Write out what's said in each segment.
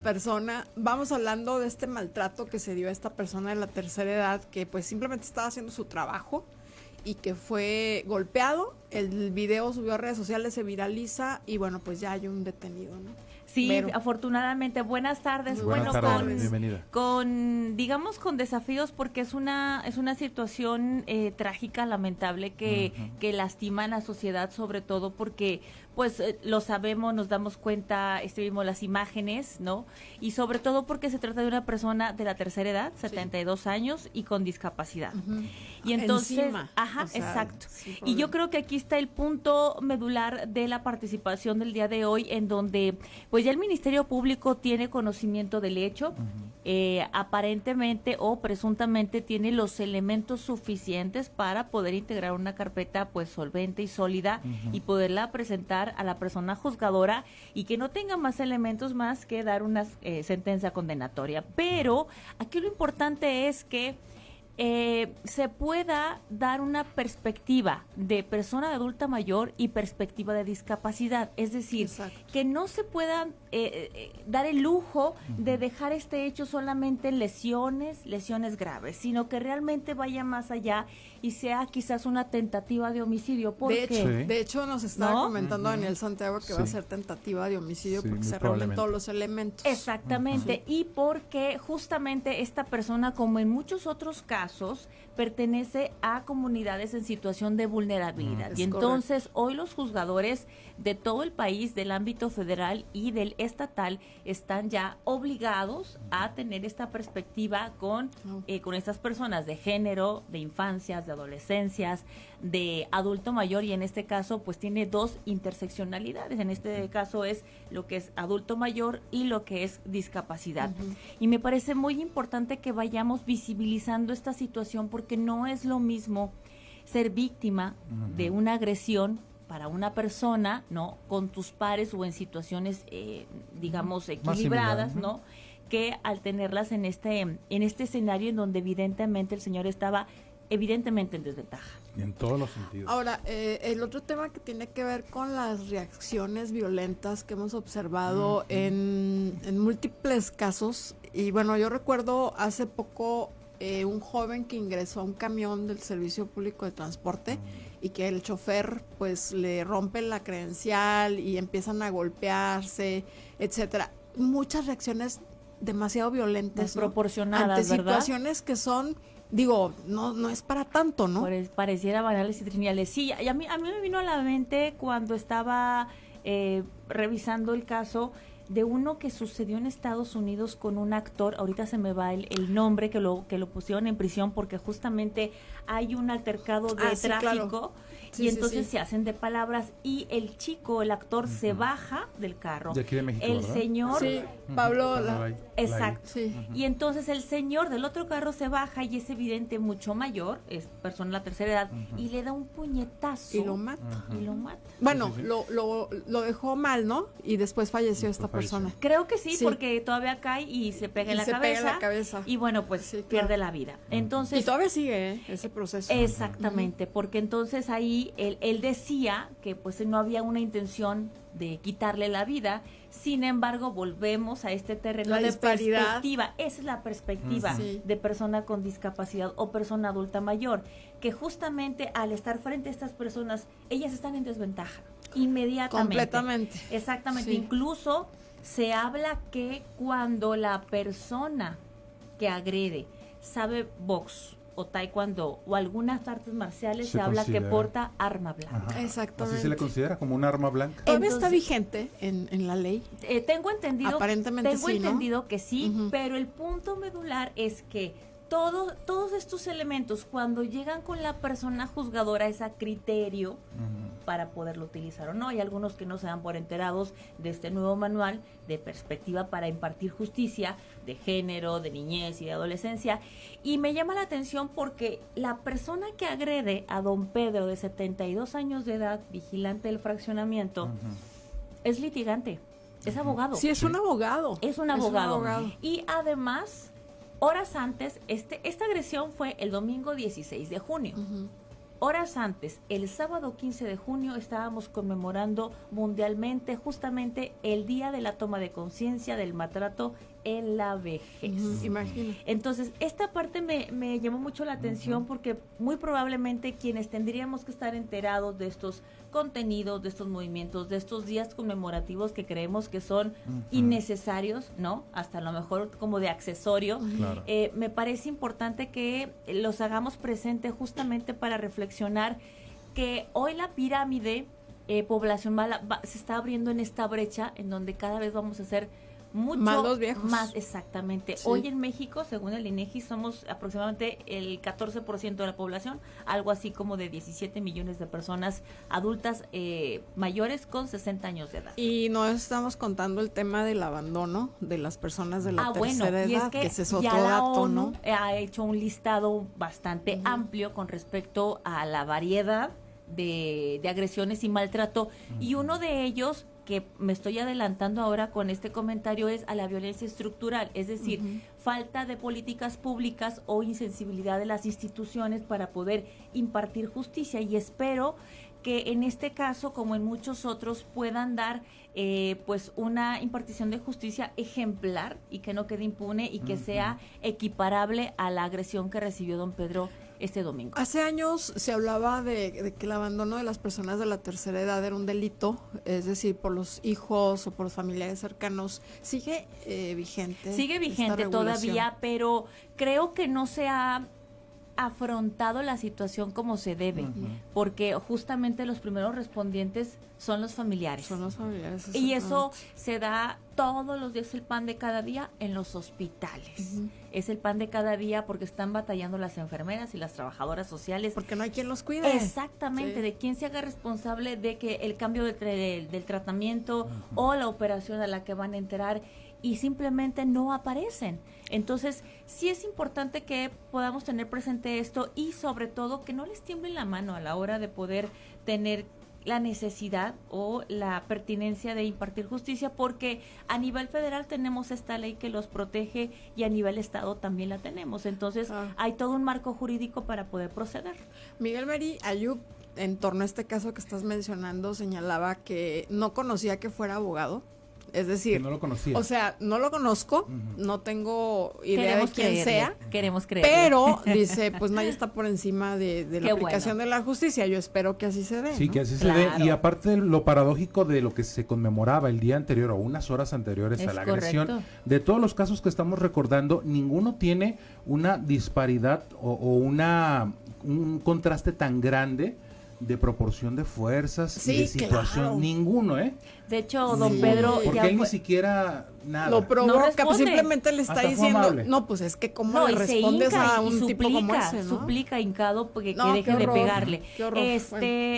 persona, vamos hablando de este maltrato que se dio a esta persona de la tercera edad que pues simplemente estaba haciendo su trabajo y que fue golpeado. El video subió a redes sociales, se viraliza y bueno, pues ya hay un detenido, ¿no? Sí, Vero. Afortunadamente. Buenas tardes. Buenas tardes, bienvenida. Digamos, con desafíos porque es una situación trágica, lamentable, que lastima a la sociedad, sobre todo porque, pues, lo sabemos, nos damos cuenta, vimos las imágenes, ¿no? Y sobre todo porque se trata de una persona de la tercera edad, 72 años, y con discapacidad. Y entonces, Encima, exacto. Sí, Y yo creo que aquí está el punto medular de la participación del día de hoy, en donde, pues, ya el Ministerio Público tiene conocimiento del hecho, aparentemente o presuntamente tiene los elementos suficientes para poder integrar una carpeta, pues, solvente y sólida y poderla presentar a la persona juzgadora y que no tenga más elementos más que dar una sentencia condenatoria. Pero aquí lo importante es que se pueda dar una perspectiva de persona de adulta mayor y perspectiva de discapacidad, es decir, que no se pueda dar el lujo de dejar este hecho solamente en lesiones graves, sino que realmente vaya más allá y sea quizás una tentativa de homicidio. ¿Por qué? De hecho, nos estaba comentando Daniel Santiago que va a ser tentativa de homicidio porque se reúnen todos los elementos. Exactamente, y porque justamente esta persona, como en muchos otros casos, pertenece a comunidades en situación de vulnerabilidad. Y entonces hoy los juzgadores de todo el país, del ámbito federal y del estatal, están ya obligados a tener esta perspectiva con estas personas de género, de infancias, de adolescencias, de adulto mayor, y en este caso pues tiene dos interseccionalidades. En este caso es lo que es adulto mayor y lo que es discapacidad. Y me parece muy importante que vayamos visibilizando esta situación, porque no es lo mismo ser víctima de una agresión para una persona, ¿no?, con tus pares o en situaciones, digamos, equilibradas, ¿no?, que al tenerlas en este escenario en donde evidentemente el señor estaba evidentemente en desventaja. En todos los sentidos. Ahora, el otro tema que tiene que ver con las reacciones violentas que hemos observado en múltiples casos. Y bueno, yo recuerdo hace poco un joven que ingresó a un camión del Servicio Público de Transporte y que el chofer pues le rompe la credencial y empiezan a golpearse, etcétera. Muchas reacciones demasiado violentas, desproporcionadas, ante situaciones que son, digo, no es para tanto, ¿no? Pues pareciera banales y triviales. Sí, y a mí me vino a la mente cuando estaba revisando el caso de uno que sucedió en Estados Unidos con un actor. Ahorita se me va el nombre, que lo pusieron en prisión porque justamente hay un altercado de tráfico, y entonces se hacen de palabras, y el chico, el actor, se baja del carro. De aquí de México, el ¿verdad? señor, Pablo, exacto. Y entonces el señor del otro carro se baja y es evidente mucho mayor, es persona de la tercera edad, y le da un puñetazo y lo mata. Bueno, lo dejó mal, ¿no? Y después falleció esta persona. Creo que sí, porque todavía cae y se pega en la cabeza. Y bueno, pues pierde la vida. Entonces, y todavía sigue ese proceso. Exactamente, porque entonces ahí él decía que pues no había una intención de quitarle la vida. Sin embargo, volvemos a este terreno de perspectiva. Esa es la perspectiva de persona con discapacidad o persona adulta mayor, que justamente al estar frente a estas personas, ellas están en desventaja inmediatamente. Completamente. Exactamente. Incluso se habla que cuando la persona que agrede sabe box o taekwondo o algunas artes marciales, se habla que porta arma blanca. Exactamente. Así se le considera como un arma blanca. ¿Todavía está vigente en la ley? Tengo entendido, ¿no? Que sí, pero el punto medular es que todos estos elementos, cuando llegan con la persona juzgadora, es a criterio para poderlo utilizar o no. Hay algunos que no se dan por enterados de este nuevo manual de perspectiva para impartir justicia de género, de niñez y de adolescencia. Y me llama la atención porque la persona que agrede a don Pedro, de 72 años de edad, vigilante del fraccionamiento, es litigante, es abogado. Sí, es un abogado. Es un abogado. Y además, horas antes, esta agresión fue el domingo 16 de junio. horas antes, el sábado 15 de junio, estábamos conmemorando mundialmente justamente el Día de la Toma de Conciencia del Maltrato en la Vejez. Imagino. Entonces, esta parte me llamó mucho la atención porque muy probablemente quienes tendríamos que estar enterados de estos contenidos, de estos movimientos, de estos días conmemorativos que creemos que son innecesarios, ¿no? Hasta a lo mejor como de accesorio. Claro. Me parece importante que los hagamos presente justamente para reflexionar que hoy la pirámide poblacional se está abriendo en esta brecha en donde cada vez vamos a ser mucho más los viejos. Más, exactamente. Sí. Hoy en México, según el INEGI, somos aproximadamente el 14% de la población, algo así como de 17 millones de personas adultas mayores con 60 años de edad. Y no estamos contando el tema del abandono de las personas de la tercera edad, y es que ese es otro ya la dato, ONU, ¿no? Ha hecho un listado bastante amplio con respecto a la variedad de agresiones y maltrato, y uno de ellos, que me estoy adelantando ahora con este comentario, es a la violencia estructural, es decir, falta de políticas públicas o insensibilidad de las instituciones para poder impartir justicia, y espero que en este caso, como en muchos otros, puedan dar pues una impartición de justicia ejemplar y que no quede impune y que sea equiparable a la agresión que recibió don Pedro este domingo. Hace años se hablaba de que el abandono de las personas de la tercera edad era un delito, es decir, por los hijos o por los familiares cercanos. ¿Sigue vigente? Sigue vigente todavía, pero creo que no se ha afrontado la situación como se debe, porque justamente los primeros respondientes son los familiares. Son los familiares. Y eso se da todos los días, el pan de cada día en los hospitales. Es el pan de cada día porque están batallando las enfermeras y las trabajadoras sociales. Porque no hay quien los cuide. Exactamente, de quien se haga responsable de que el cambio del tratamiento o la operación a la que van a enterar, y simplemente no aparecen. Entonces, sí es importante que podamos tener presente esto y sobre todo que no les tiemble la mano a la hora de poder tener la necesidad o la pertinencia de impartir justicia, porque a nivel federal tenemos esta ley que los protege y a nivel estado también la tenemos. Entonces, hay todo un marco jurídico para poder proceder. Miguel Meri Ayub, en torno a este caso que estás mencionando, señalaba que no conocía que fuera abogado. Es decir, que no lo conocía. O sea, no lo conozco, no tengo idea de quién sea. Queremos creerle. Pero dice, pues nadie está por encima de la aplicación de la justicia. Yo espero que así se dé. Sí, ¿no? que así se dé. Y aparte lo paradójico de lo que se conmemoraba el día anterior o unas horas anteriores a la agresión, de todos los casos que estamos recordando, ninguno tiene una disparidad o un contraste tan grande de proporción de fuerzas y de situación, claro. Ninguno, ¿eh? De hecho, don Pedro porque él ni siquiera nada. Lo provoca, pues simplemente le está diciendo, no, pues es que cómo le respondes a un tipo como ese, ¿no? Suplica hincado porque que deje de pegarle. Qué horror.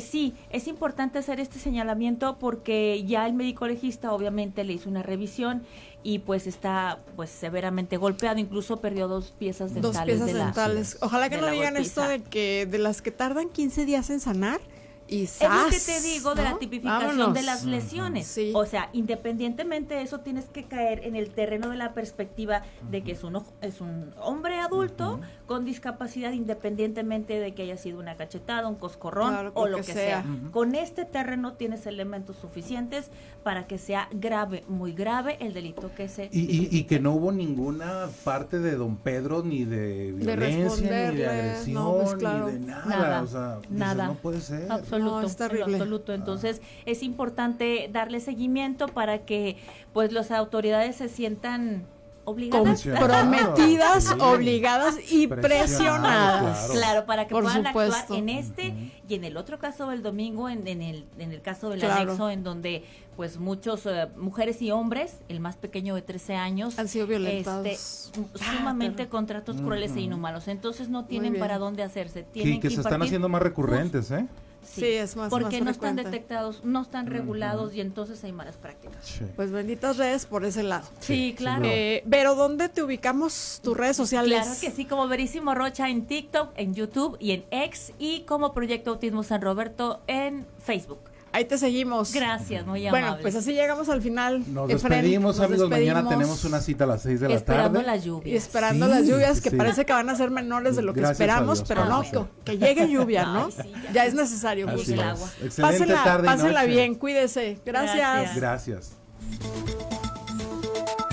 Sí, es importante hacer este señalamiento porque ya el médico legista obviamente le hizo una revisión y pues está pues severamente golpeado, incluso perdió 2 piezas dentales. 2 piezas dentales. Ojalá que no digan esto de que de las que tardan 15 días en sanar. Y ¡zas! Es lo que te digo, ¿no? De la tipificación. Vámonos. De las lesiones. Sí. O sea, independientemente de eso, tienes que caer en el terreno de la perspectiva de que es un hombre adulto con discapacidad, independientemente de que haya sido una cachetada, un coscorrón, claro, o lo que sea. Con este terreno tienes elementos suficientes para que sea grave, muy grave el delito que se y que no hubo ninguna parte de don Pedro ni de violencia, ni de agresión, no, pues claro. ni de nada. O sea, nada. No puede ser. Absoluto, no, es terrible. Absoluto. Entonces, es importante darle seguimiento para que pues las autoridades se sientan obligadas, comprometidas, sí, obligadas y presionadas. Claro, para que puedan actuar en este y en el otro caso del domingo, en el caso del anexo, en donde pues muchos mujeres y hombres, el más pequeño de 13 años, han sido violentados. Sumamente con tratos crueles e inhumanos. Entonces no tienen para dónde hacerse. Tienen que se están haciendo más recurrentes, ¿eh? Sí, es más porque no frecuente. Están detectados, no están regulados y entonces hay malas prácticas. Sí. Pues benditas redes por ese lado. Sí, claro. Pero ¿dónde te ubicamos tus redes sociales? Claro que sí, como Verísimo Rocha en TikTok, en YouTube y en X, y como Proyecto Autismo San Roberto en Facebook. Ahí te seguimos. Gracias, muy amable. Bueno, pues así llegamos al final. Nos despedimos, amigos. Mañana tenemos una cita a las 6 de la esperando tarde. Las lluvias. Y esperando las lluvias, que parece que van a ser menores de lo que esperamos, pero no, que llegue lluvia, ¿no? Sí, ya es necesario. Así el agua. Excelente tarde y pásenla noche. bien, cuídese. Gracias.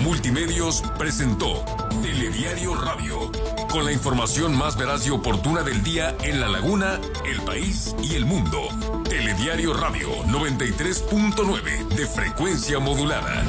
Multimedios presentó Telediario Radio, con la información más veraz y oportuna del día en La Laguna, el país y el mundo. Telediario Radio 93.9 de frecuencia modulada.